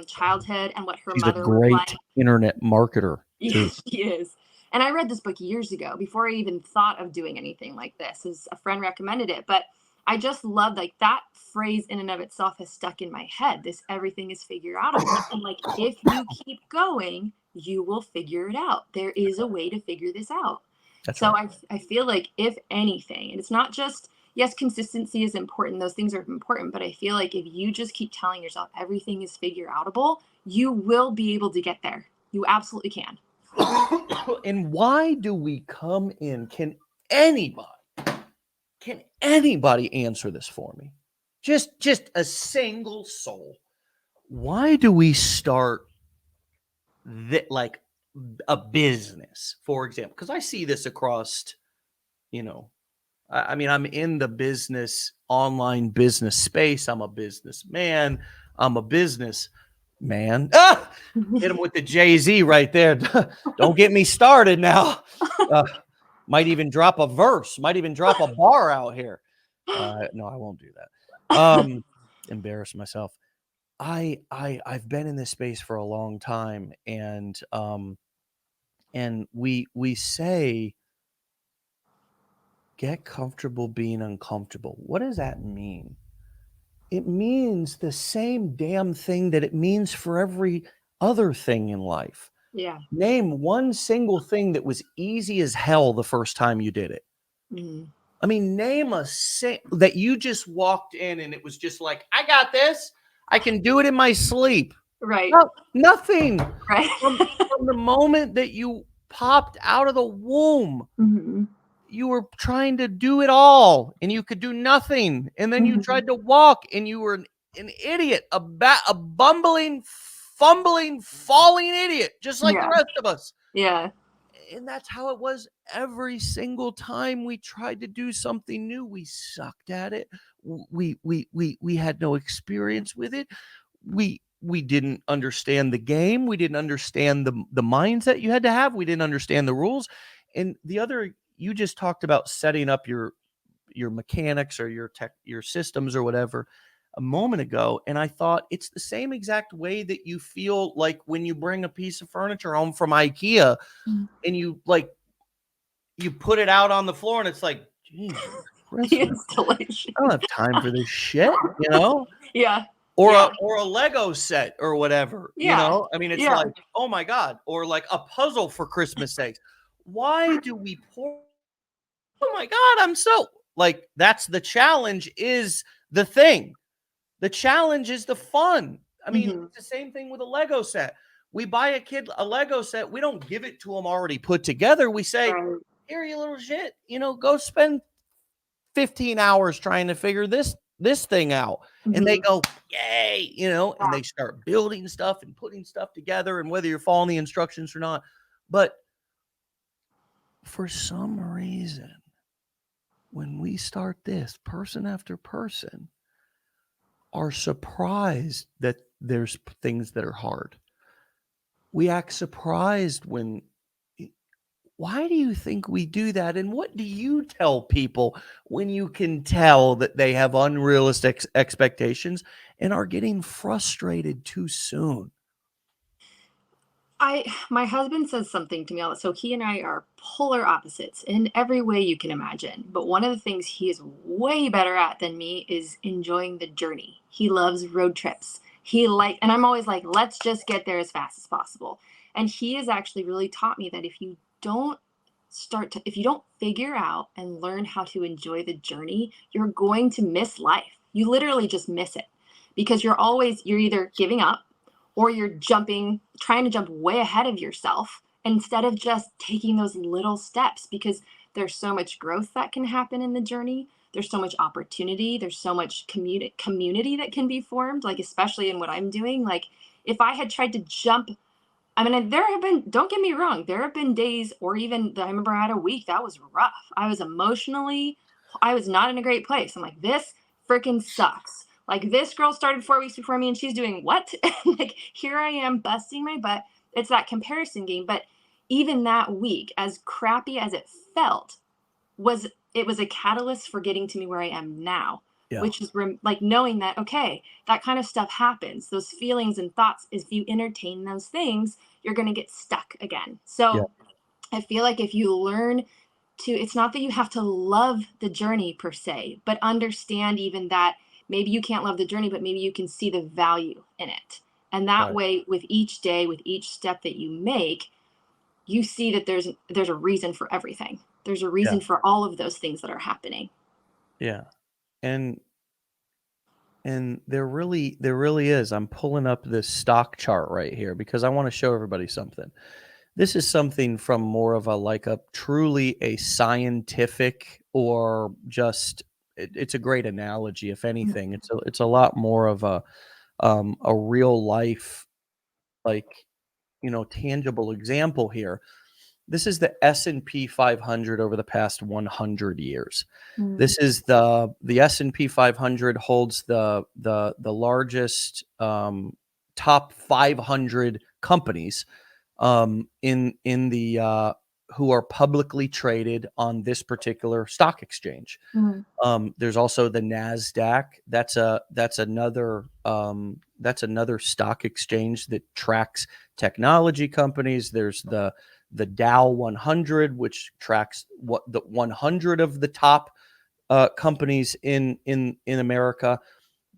S2: childhood and what her mother was like.
S1: She's a great internet marketer.
S2: Yes, she is. And I read this book years ago before I even thought of doing anything like this, as a friend recommended it. But I just love, like, that phrase in and of itself has stuck in my head. This everything is figure outable. And like, if you keep going, you will figure it out. There is a way to figure this out. So I feel like, if anything, and it's not just, yes, consistency is important. Those things are important. But I feel like if you just keep telling yourself everything is figure outable, you will be able to get there. You absolutely can.
S1: And why do we come in? Can anybody answer this for me? Just a single soul. Why do we start like a business, for example, because I see this across, you know, I mean, I'm in the online business space. I'm a businessman. I'm a business man. Ah! Hit him with the Jay-Z right there. Don't get me started now. Uh, might even drop a verse. Might even drop a bar out here. No, I won't do that. Embarrass myself. I've been in this space for a long time, and we say get comfortable being uncomfortable. What does that mean? It means the same damn thing that it means for every other thing in life.
S2: Yeah.
S1: Name one single thing that was easy as hell the first time you did it.
S2: Mm-hmm.
S1: I mean, name that you just walked in and it was just like, I got this. I can do it in my sleep.
S2: Right.
S1: No, nothing.
S2: Right.
S1: From the moment that you popped out of the womb,
S2: Mm-hmm.
S1: you were trying to do it all and you could do nothing. And then you tried to walk and you were an idiot, a bumbling, fumbling, falling idiot, just like the rest of us.
S2: Yeah.
S1: And that's how it was every single time we tried to do something new. We sucked at it. We had no experience with it. We didn't understand the game. We didn't understand the mindset you had to have. We didn't understand the rules. And the other, you just talked about setting up your mechanics or your systems or whatever a moment ago, and I thought it's the same exact way that you feel like when you bring a piece of furniture home from IKEA and you put it out on the floor and it's like, Jesus Christmas,
S2: Installation.
S1: I don't have time for this shit,
S2: Yeah.
S1: or a Lego set or whatever,
S2: Yeah.
S1: I mean, it's like, oh my God, or like a puzzle for Christmas sakes. Why do we pour? Oh my God, I'm so like, that's the challenge is the thing. The challenge is the fun. I mean, it's the same thing with a Lego set. We buy a kid a Lego set. We don't give it to them already put together. We say, here, you little shit, go spend 15 hours trying to figure this thing out. And they go, yay, and they start building stuff and putting stuff together, and whether you're following the instructions or not. But for some reason, when we start this, person after person are surprised that there's things that are hard. We act surprised when, why do you think we do that? And what do you tell people when you can tell that they have unrealistic expectations and are getting frustrated too soon?
S2: My husband says something to me all. So he and I are polar opposites in every way you can imagine. But one of the things he is way better at than me is enjoying the journey. He loves road trips. And I'm always like, let's just get there as fast as possible. And he has actually really taught me that if you don't figure out and learn how to enjoy the journey, you're going to miss life. You literally just miss it because you're either giving up or you're trying to jump way ahead of yourself instead of just taking those little steps, because there's so much growth that can happen in the journey. There's so much opportunity. There's so much community that can be formed, like, especially in what I'm doing. Like, if I had tried to jump, I mean, don't get me wrong, there have been days, or even I remember I had a week that was rough. I was not in a great place. I'm like, this freaking sucks. Like, this girl started 4 weeks before me and she's doing what? Like, here I am busting my butt. It's that comparison game. But even that week, as crappy as it felt, was a catalyst for getting to me where I am now.
S1: Yeah.
S2: Which is like knowing that, okay, that kind of stuff happens. Those feelings and thoughts, if you entertain those things, you're going to get stuck again. So I feel like if you learn it's not that you have to love the journey per se, but understand even that maybe you can't love the journey, but maybe you can see the value in it. And that way, with each day, with each step that you make, you see that there's a reason for everything. There's a reason for all of those things that are happening.
S1: Yeah. And there really is. I'm pulling up this stock chart right here because I want to show everybody something. This is something from more of a truly a scientific, or just it's a great analogy. If anything, it's a lot more of a real life, like, tangible example here. This is the S&P 500 over the past 100 years. This is the S&P 500 holds the largest top 500 companies in the who are publicly traded on this particular stock exchange. There's also the NASDAQ. That's another stock exchange that tracks technology companies. There's the Dow 100, which tracks what the 100 of the top companies in America.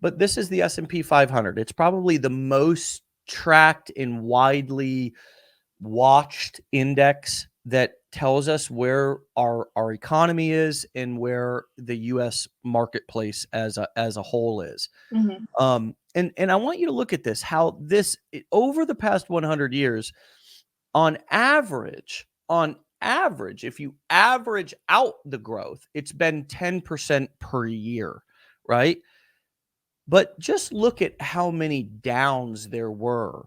S1: But this is the S&P 500. It's probably the most tracked and widely watched index that tells us where our economy is and where the U.S. marketplace as a whole is. And I want you to look at this, how this over the past 100 years, on average, if you average out the growth, it's been 10% per year, right? But just look at how many downs there were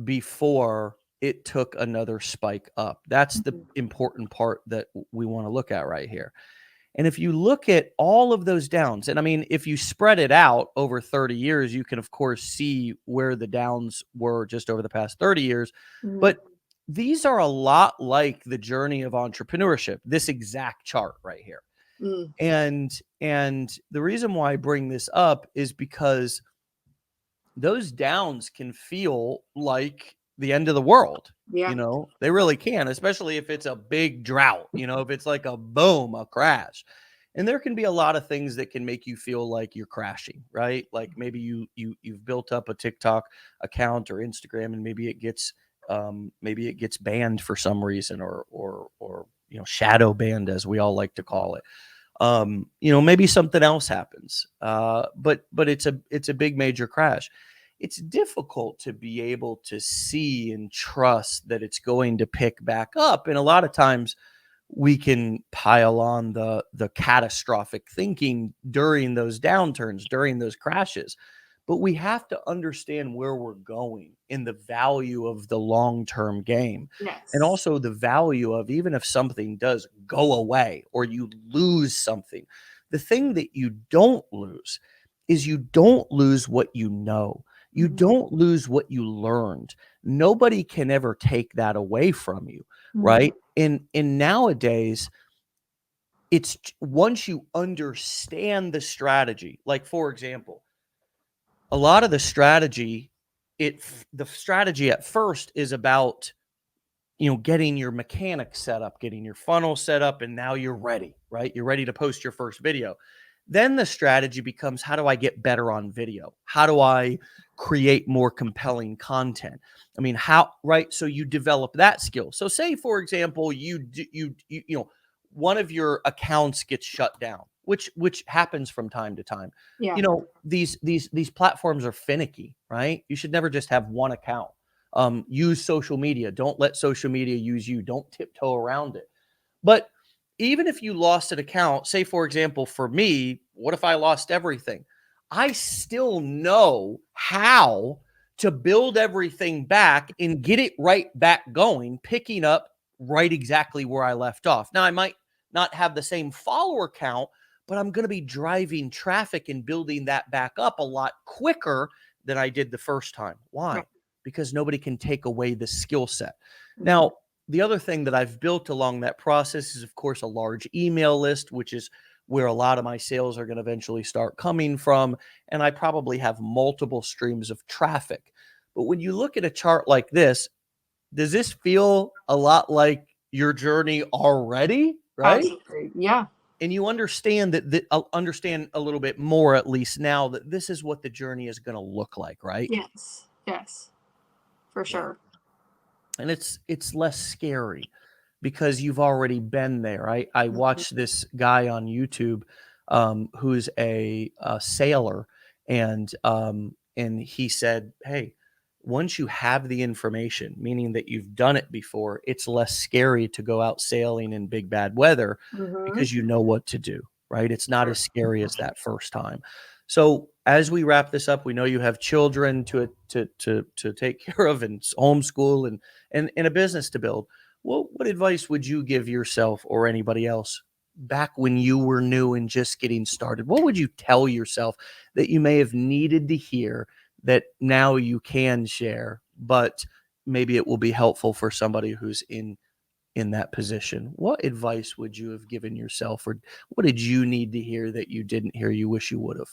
S1: before it took another spike up. That's the important part that we want to look at right here. And if you look at all of those downs, and I mean, if you spread it out over 30 years, you can, of course, see where the downs were just over the past 30 years. But these are a lot like the journey of entrepreneurship, this exact chart right here. And the reason why I bring this up is because those downs can feel like the end of the world. They really can, especially if it's a big drought, if it's like a boom, a crash. And there can be a lot of things that can make you feel like you're crashing, right? Like maybe you've built up a TikTok account or Instagram, and maybe it gets banned for some reason, or shadow banned, as we all like to call it. Maybe something else happens. But it's a big major crash. It's difficult to be able to see and trust that it's going to pick back up. And a lot of times we can pile on the catastrophic thinking during those downturns, during those crashes. But we have to understand where we're going and the value of the long-term game. And also the value of, even if something does go away or you lose something, the thing that you don't lose is you don't lose what you know. You don't lose what you learned. Nobody can ever take that away from you, right? And nowadays, it's once you understand the strategy, like, for example, a lot of the strategy at first is about, getting your mechanics set up, getting your funnel set up, and now you're ready, right? You're ready to post your first video. Then the strategy becomes, how do I get better on video? How do I create more compelling content? I mean, right? So you develop that skill. So say, for example, one of your accounts gets shut down, which happens from time to time. These platforms are finicky, right? You should never just have one account. Use social media. Don't let social media use you. Don't tiptoe around it. But even if you lost an account, say, for example, for me, what if I lost everything? I still know how to build everything back and get it right back going, picking up right exactly where I left off. Now, I might not have the same follower count, but I'm going to be driving traffic and building that back up a lot quicker than I did the first time. Why? Right. Because nobody can take away the skill set. Now, the other thing that I've built along that process is, of course, a large email list, which is where a lot of my sales are going to eventually start coming from. And I probably have multiple streams of traffic. But when you look at a chart like this, does this feel a lot like your journey already? Right?
S2: Absolutely. Yeah.
S1: And you understand that understand a little bit more, at least now, that this is what the journey is going to look like, right?
S2: Yes. Yes. For sure.
S1: And it's less scary because you've already been there. I watched this guy on YouTube who's a sailor, and he said, hey, once you have the information, meaning that you've done it before, it's less scary to go out sailing in big bad weather because you know what to do, right? It's not as scary as that first time. So as we wrap this up, we know you have children to take care of and homeschool and a business to build. What advice would you give yourself or anybody else back when you were new and just getting started? What would you tell yourself that you may have needed to hear that now you can share, but maybe it will be helpful for somebody who's in that position? What advice would you have given yourself, or what did you need to hear that you didn't hear you wish you would have?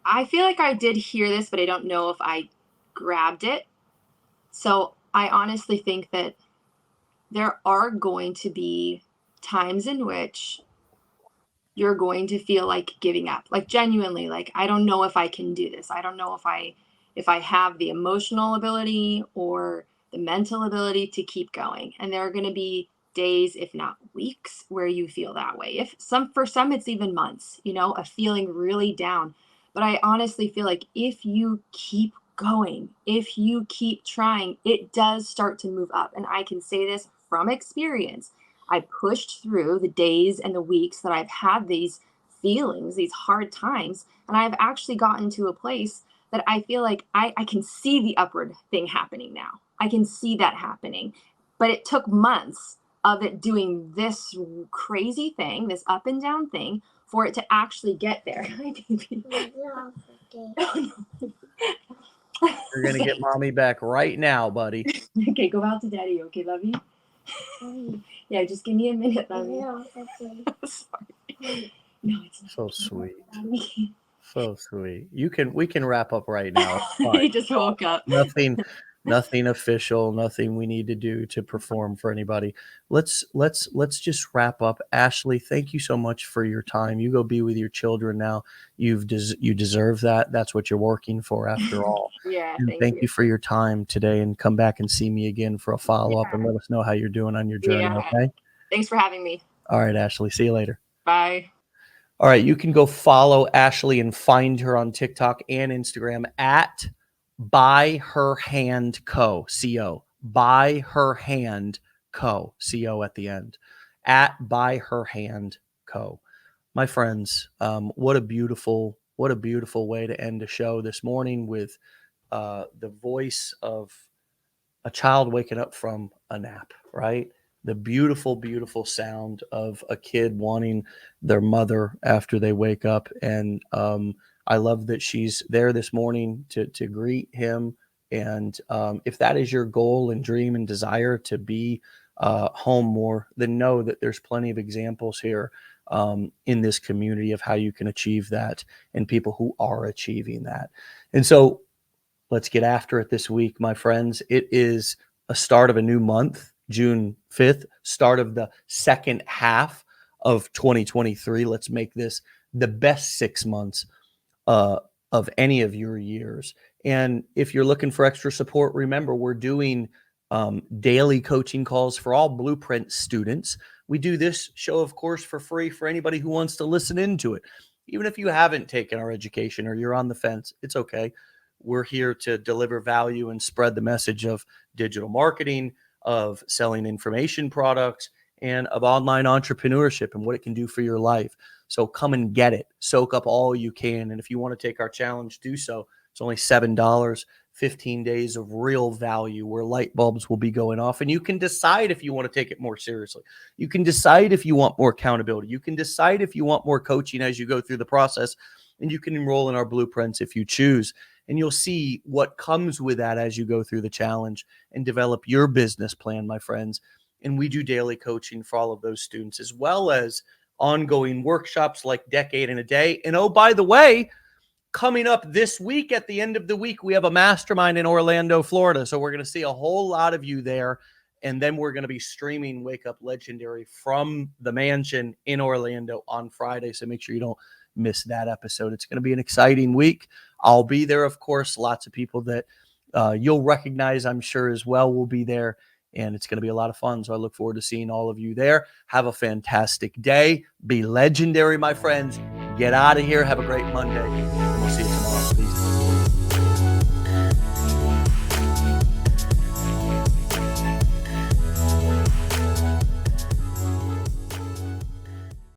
S2: I feel like I did hear this, but I don't know if I grabbed it. So I honestly think that there are going to be times in which you're going to feel like giving up, like genuinely, like I don't know if I can do this. I don't know if I have the emotional ability or the mental ability to keep going. And there are going to be days, if not weeks, where you feel that way. If some For some it's even months, of feeling really down. But I honestly feel like if you keep going, if you keep trying, it does start to move up. And I can say this from experience. I pushed through the days and the weeks that I've had these feelings, these hard times, and I've actually gotten to a place that I feel like I can see the upward thing happening now. I can see that happening. But it took months of it doing this crazy thing, this up and down thing, for it to actually get there. Hi, baby.
S1: You're going to get mommy back right now, buddy.
S2: Okay, go out to daddy. Okay, love you. Yeah, just give me a minute, love you. Sorry. No, it's not.
S1: So sweet. So sweet. We can wrap up right now.
S2: He just woke up.
S1: Nothing official, nothing we need to do to perform for anybody. Let's just wrap up. Ashlee, thank you so much for your time. You go be with your children now. You deserve that. That's what you're working for after all.
S2: Yeah,
S1: And thank you for your time today, and come back and see me again for a follow-up and let us know how you're doing on your journey.
S2: Yeah.
S1: Okay.
S2: Thanks for having me.
S1: All right, Ashlee. See you later.
S2: Bye.
S1: All right. You can go follow Ashlee and find her on TikTok and Instagram at By Her Hand Co. Co. By Her Hand Co. Co at the end. At By Her Hand Co. My friends, what a beautiful way to end a show this morning with the voice of a child waking up from a nap, right? The beautiful, beautiful sound of a kid wanting their mother after they wake up. And I love that she's there this morning to greet him. And if that is your goal and dream and desire to be home more, then know that there's plenty of examples here in this community of how you can achieve that and people who are achieving that. And so let's get after it this week, my friends. It is a start of a new month, June 5th, start of the second half of 2023. Let's make this the best 6 months of any of your years. And if you're looking for extra support, remember we're doing daily coaching calls for all Blueprint students. We do this show, of course, for free for anybody who wants to listen into it. Even if you haven't taken our education or you're on the fence, it's okay. We're here to deliver value and spread the message of digital marketing, of selling information products, and of online entrepreneurship and what it can do for your life. So come and get it. Soak up all you can. And if you want to take our challenge, do so. It's only $7, 15 days of real value where light bulbs will be going off. And you can decide if you want to take it more seriously. You can decide if you want more accountability. You can decide if you want more coaching as you go through the process. And you can enroll in our blueprints if you choose. And you'll see what comes with that as you go through the challenge and develop your business plan, my friends. And we do daily coaching for all of those students, as well as ongoing workshops like Decade in a Day. And oh, by the way, coming up this week, at the end of the week, we have a mastermind in Orlando, Florida. So we're going to see a whole lot of you there. And then we're going to be streaming Wake Up Legendary from the mansion in Orlando on Friday. So make sure you don't miss that episode. It's going to be an exciting week. I'll be there, of course. Lots of people that you'll recognize, I'm sure, as well will be there. And it's going to be a lot of fun. So I look forward to seeing all of you there. Have a fantastic day. Be legendary, my friends. Get out of here. Have a great Monday. And we'll see you tomorrow. Peace.